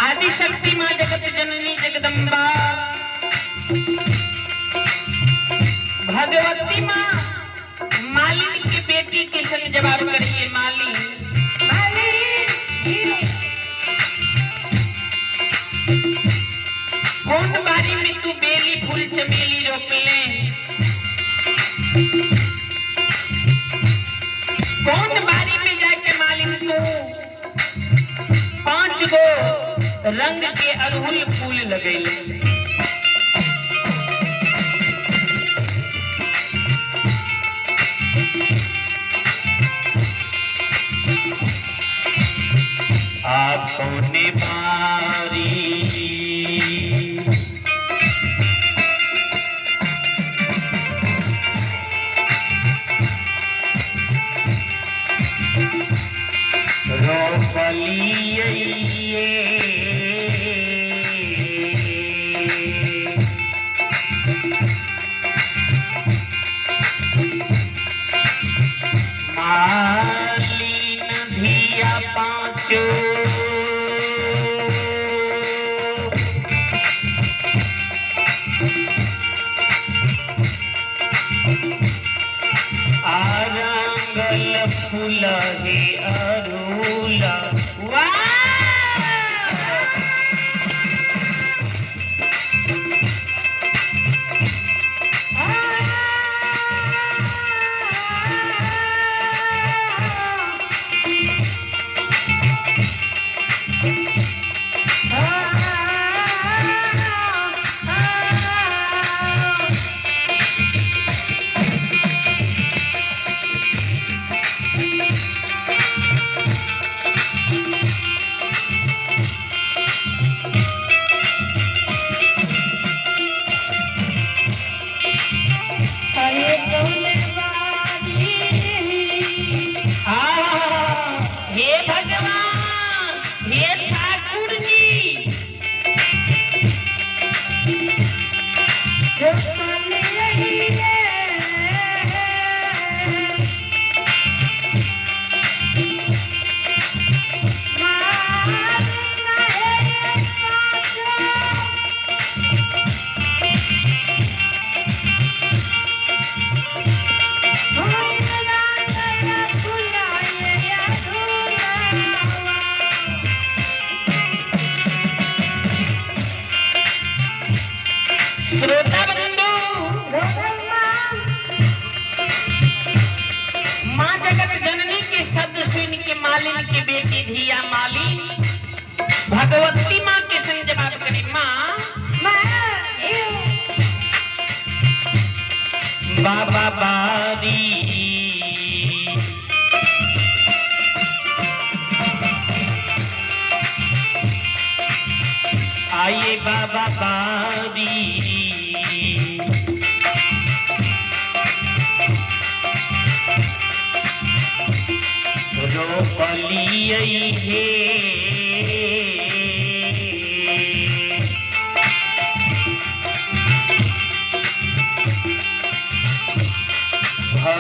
आदि शक्ति माँ जगत जननी जगदम्बा भगवती माँ मालिनी की बेटी के संग जवाब करिए मालिनी कौन बारी में तू बेली फूल चमेली रोक ले कौन बारी में जाके मालिनी तू 5 गो रंग के अड़हुल फूल लगैले आपने बारी मालिन धिया पाँचो आरंगल फूल हे अरूला श्रोता बंधु माँ जगत जननी के शब्द सुन के मालिनी के बेटी धिया मालिनी भगवती माँ के संग जवाब करी माँ बाबा बारी आइए बाबा बारी रोपलिए हे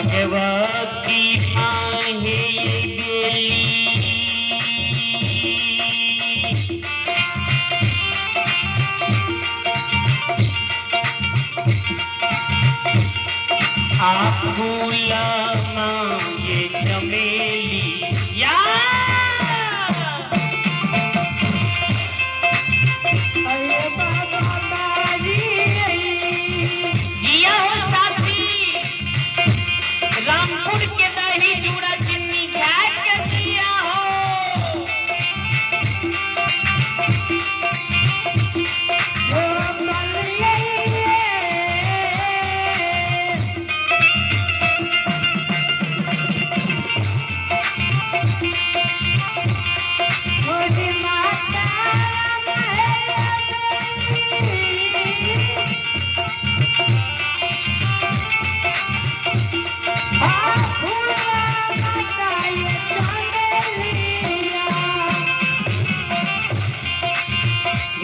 भगवती माँ हे बेली आप फूल मांगे चमेली या अरे बाबा बारी जिया हो साथी रामपुर के दही चूड़ा चिन्नी खाए के जिया हो ओ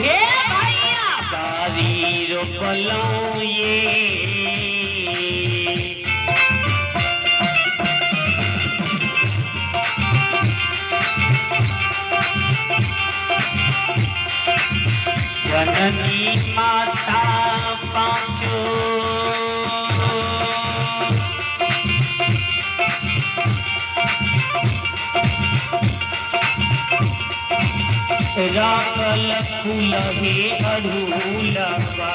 हे भैया बारी रोपलो ये जननी माता पांचो राकल फूल हे अड़ूलवा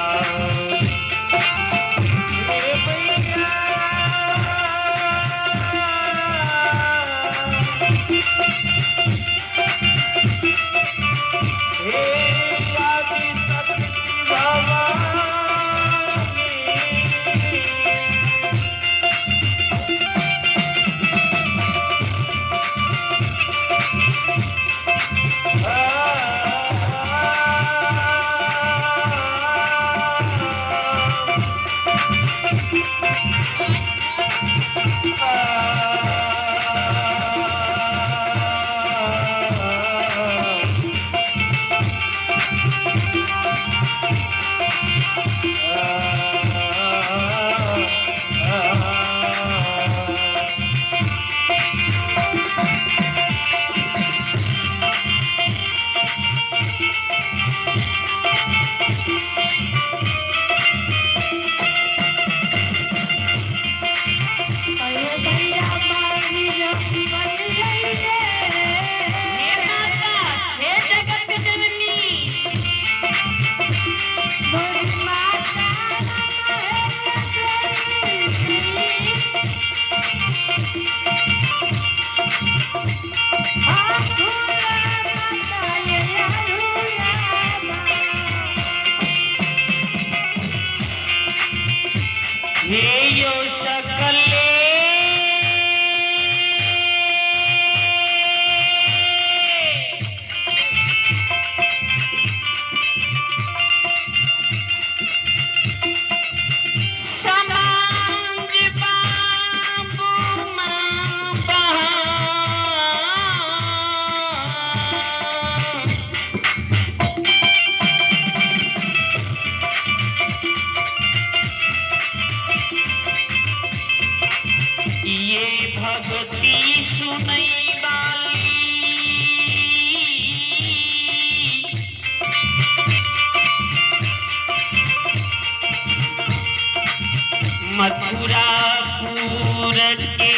मथुरापुर के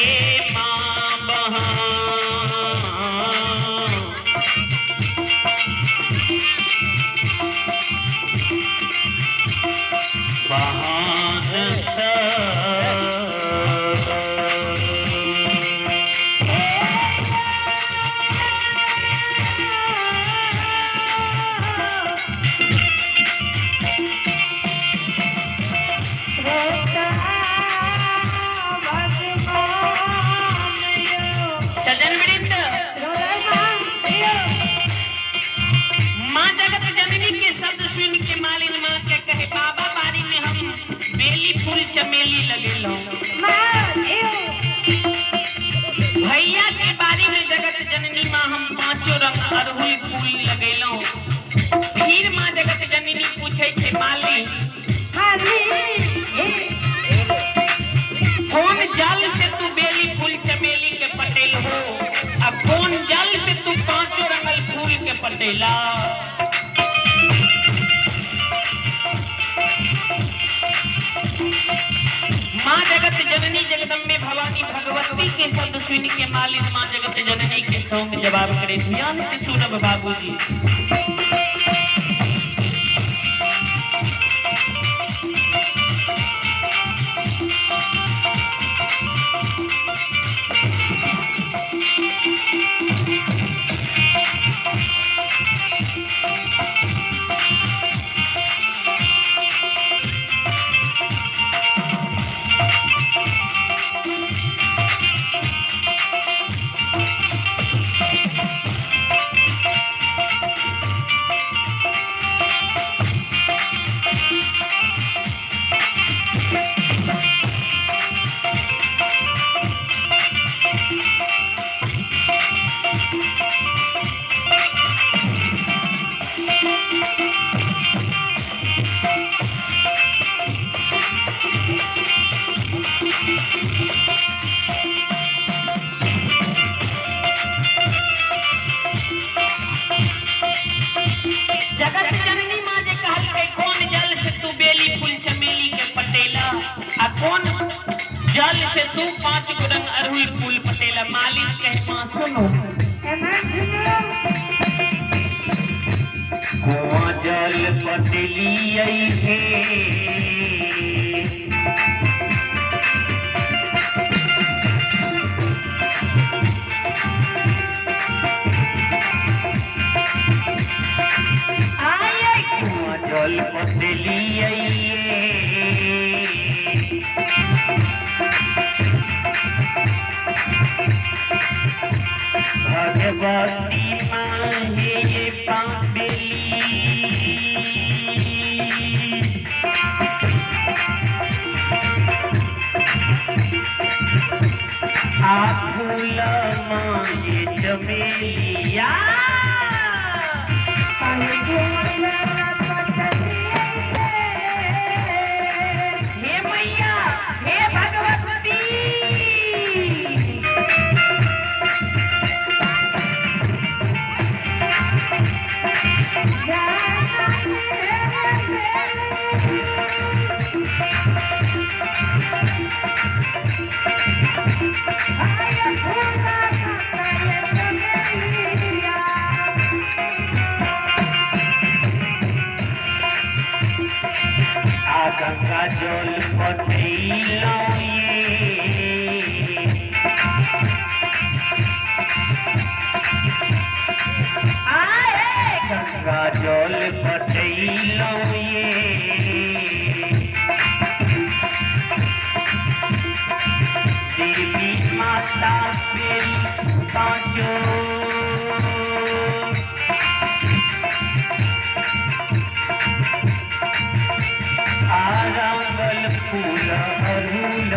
माँ बहान चमेली लगेलो भैया के बारी में जगत जननी माँ हम पांचों रंग अड़हुल फूल लगेलो। फिर माँ जगत जननी पूछे छे माली कौन जल से तू बेली फूल चमेली के पटेल हो और कौन जल से तू पांचों रंगल फूल के पटेला। माँ जगत जननी जगदम्बे भवानी भगवती के शब्द सुन के मालिक माँ जगत जननी के सौंग जवाब करे ध्यान से सुनब बाबूजी। कौन जल से तू 5 गो रंग अरहुल फूल पटेला मालिक कहे मां सुनो कुआं जल पटेली आई है जल पटेली आई भगवती माहे ये पाबेली फूल माहे चमेलिया गंगा जल पटेलो गंगा जल पटेलो देवी माता पांचो आरंगल फूल अरहुल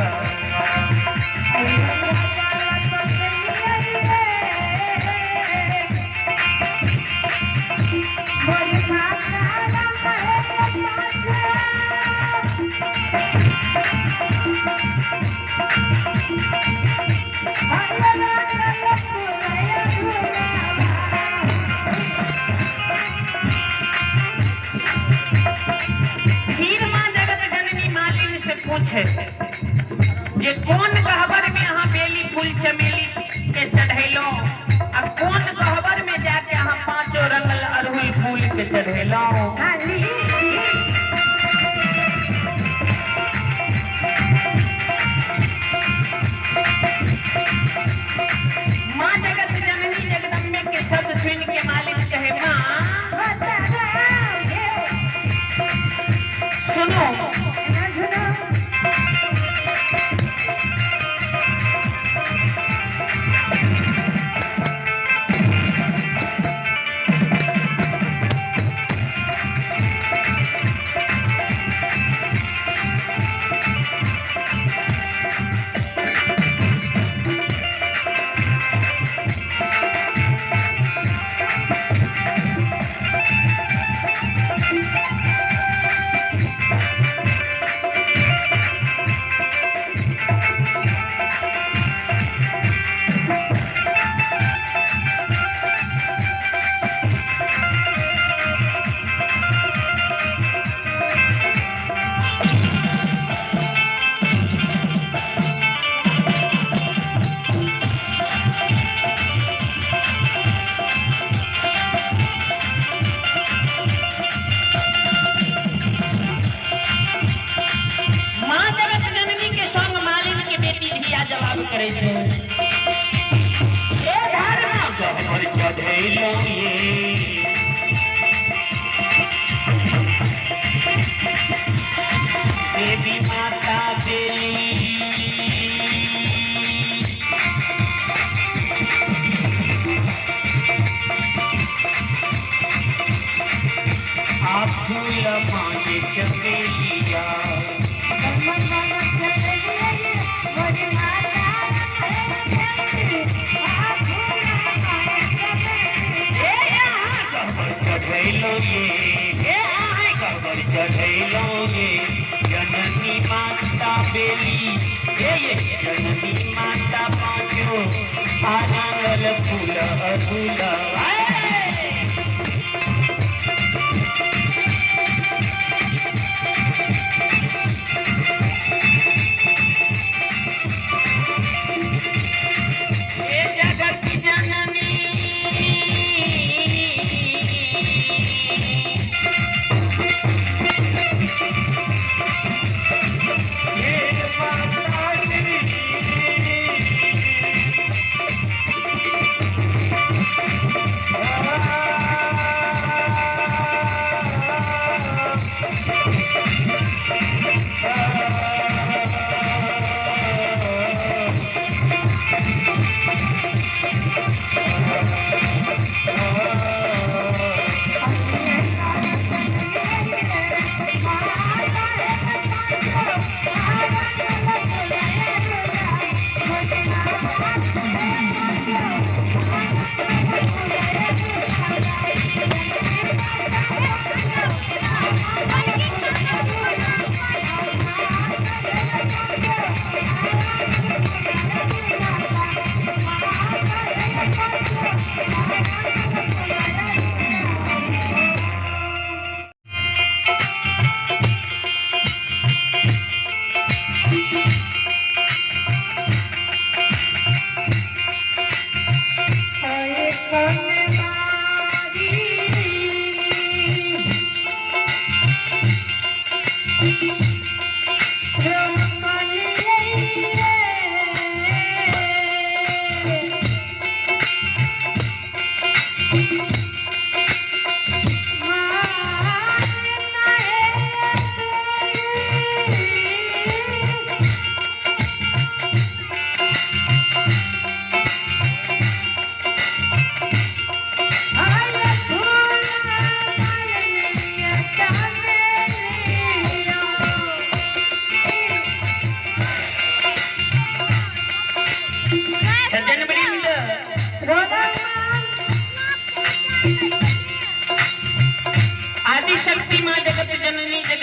पूछे जे कौन कहबर में यहाँ बेली फूल चमेली के चढ़ेलो और कौन कहबर में जाके यहाँ 5 रंगल अरहुल फूल के चढ़ेलो माँ जगत जननी जगदम्बे के शब्द सुन के मालिक कहे माँ सुनो करे छे ए धर्म कहबर चढ़ैलो देवी माता बेली आप फूल मांगे चमेलिया चढ़ैलोगे जननी माता बेली ये जननी माता पाँचो आरंगल फूल अरहुल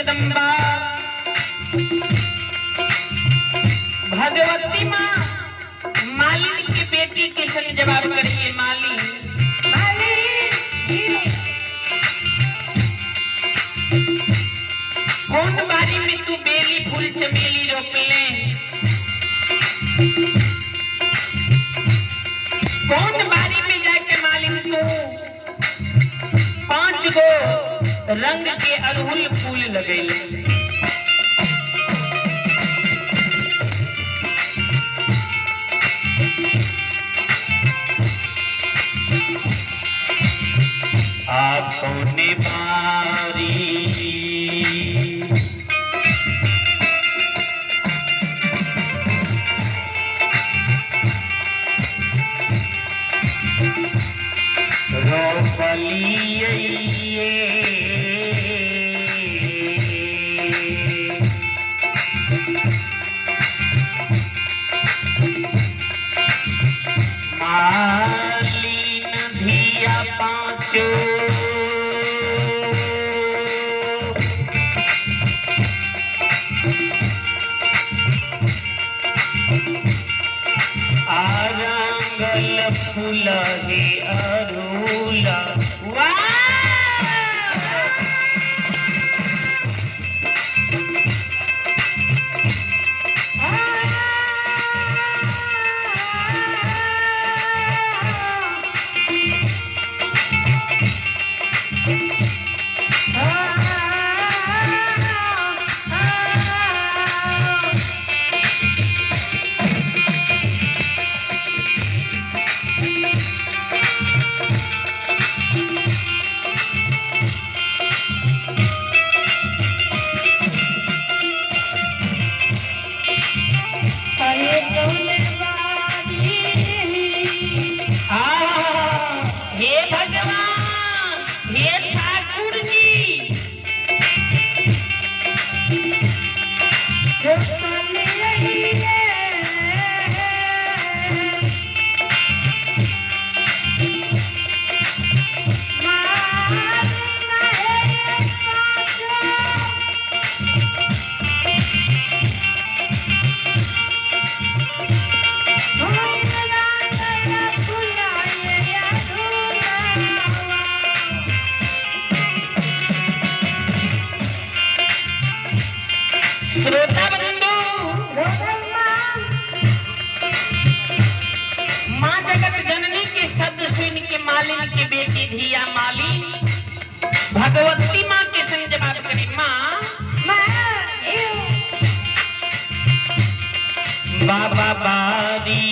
जगदम्बा भगवती माँ मालिनी की बेटी के संग जवाब करिए मालिनी कौन बारी में तू बेली फूल चमेली रोक ले कौन बारी में जाके मालिक तू 5 गो रंग के अड़हुल फूल लगेले आपने बारी मालिन धिया पाँचो आरंगल फूल हे अरुला श्रोता बंधु माँ जगत जननी के शब्द सुन के मालिनी की बेटी धिया मालिनी भगवती माँ के संग जवाब करी माँ बाबा बारी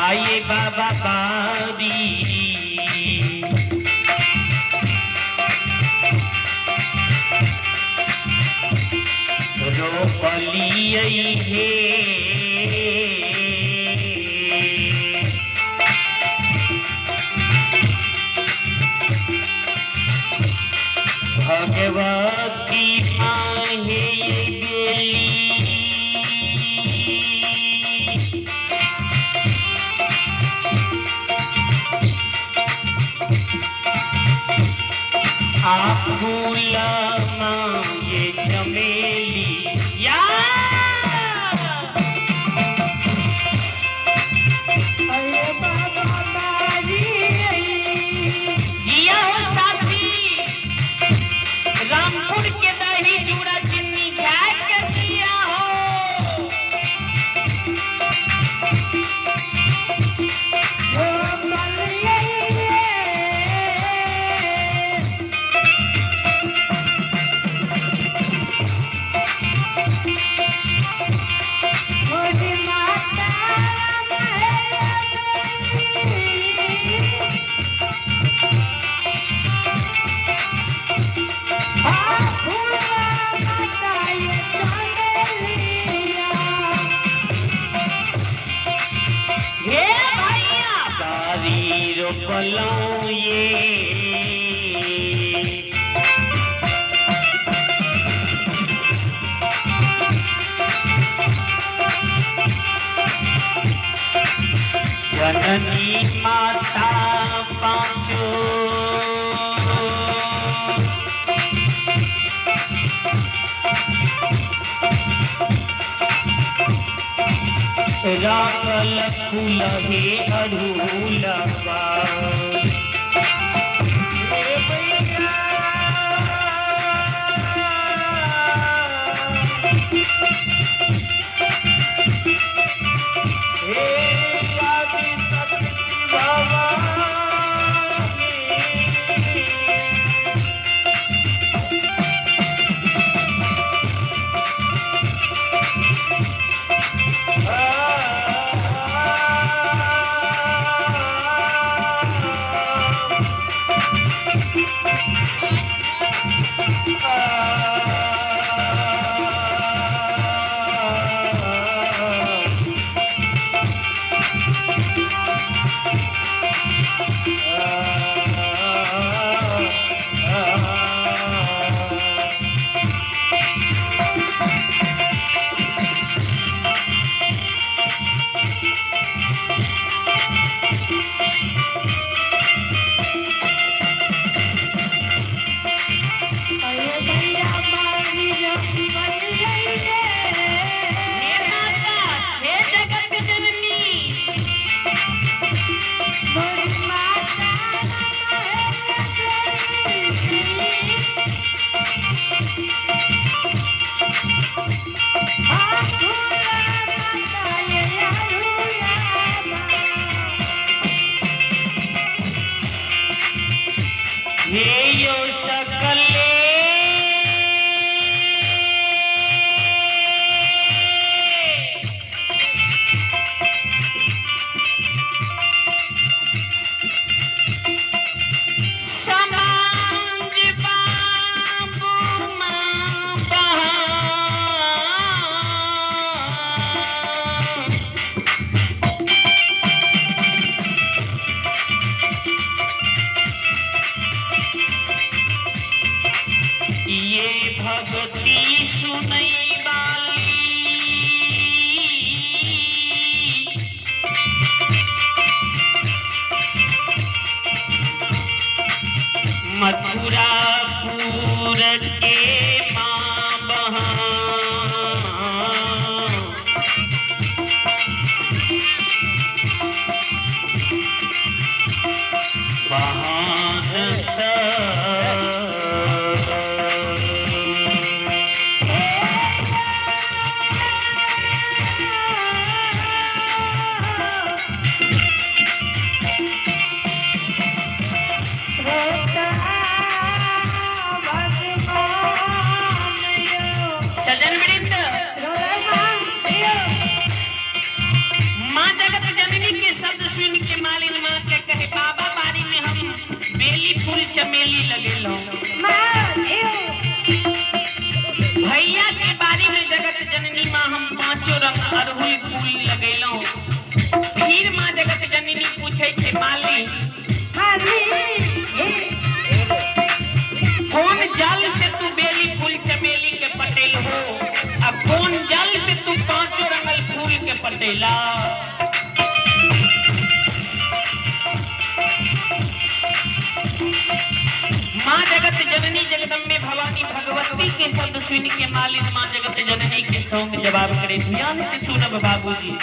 आइए बाबा बारी रोपलिए हे भगवती माँ हे बेली आप फूल मांगे चमेली या अरे बाबा बारी जिया हो साथी रामपुर के दही चूड़ा चिन्नी क्या कर दिया हो रोपलों ये जननी माता पांचो रागल फूल हे अड़ूलवा मथुरापुर के माँ बहन चमेली लगेलो भैया के बारी में जगत जननी माँ हम पांचों रंग अड़हुल फूल लगेलो। फिर माँ जगत जननी पूछे छे माली कौन जल से तू बेली फूल चमेली के पटेल हो और कौन जल से तू पांचों रंगल फूल के पटेला। माँ जगत जननी जगदम्बे भवानी भगवती के शब्द सुन के मालिन माँ जगत जननी के सौंग जवाब करे ध्यान से सुनब बाबूजी।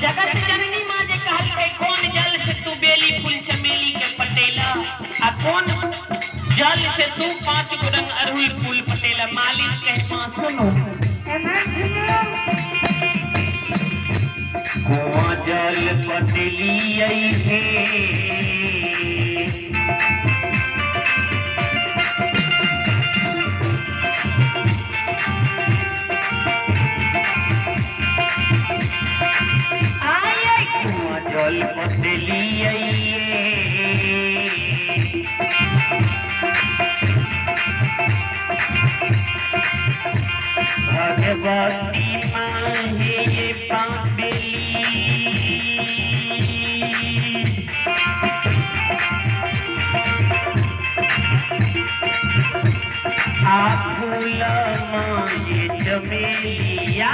जगत जननी माँ कौन जल से तू 5 गो रंग अरहुल फूल पटेला मालिक कहे मां सुनो कुआं जल पटेली आई है जल पटेली भगवती माहे ये पाबेली फूल माये चमेलिया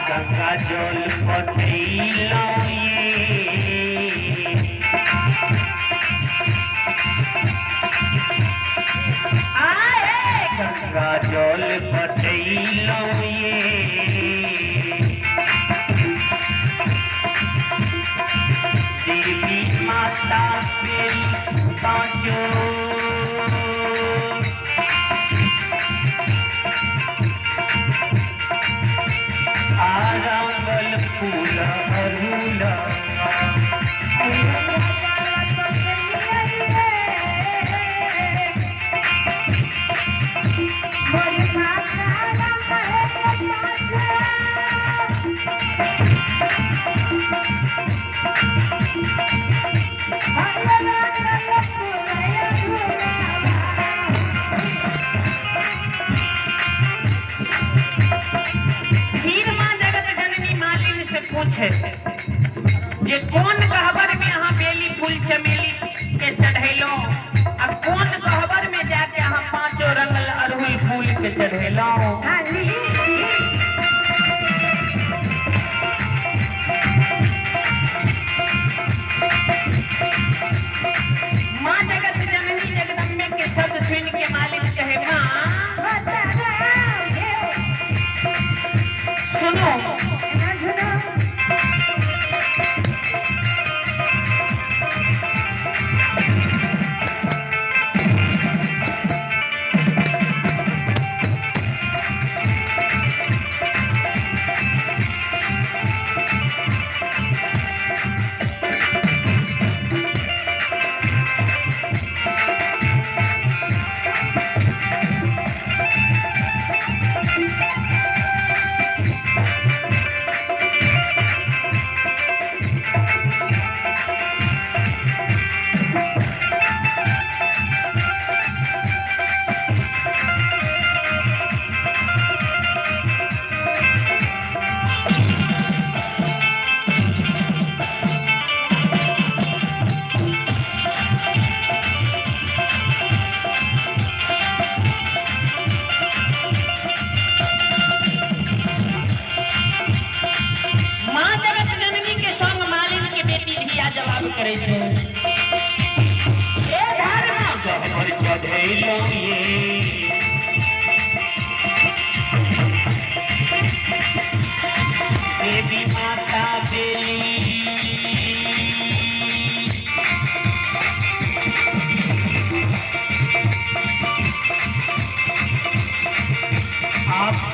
गंगा जल पटेलो गंगा जल पटेलो देवी माता आरंगल फूल अरहुल पूछे जे कौन कहबर में यहाँ बेली फूल चमेली के चढ़ेलो और कौन कहबर में जाके यहाँ 5 रंगल अरहुल फूल के चढ़ेलो माँ जगत जननी जगदम्बे के शब्द सुन के मालिक कहे माँ सुनो करे छे ए धर्म कहबर चढ़ैलो देवी माता बेली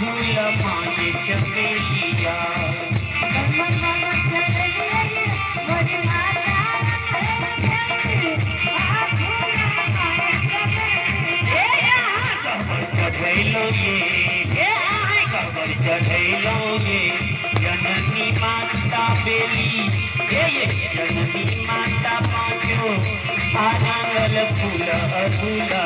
फूल माये चमेलिया चढ़ैलोगे जननी माता बेली ये जननी माता पाँचों आरंगल फूल अधूला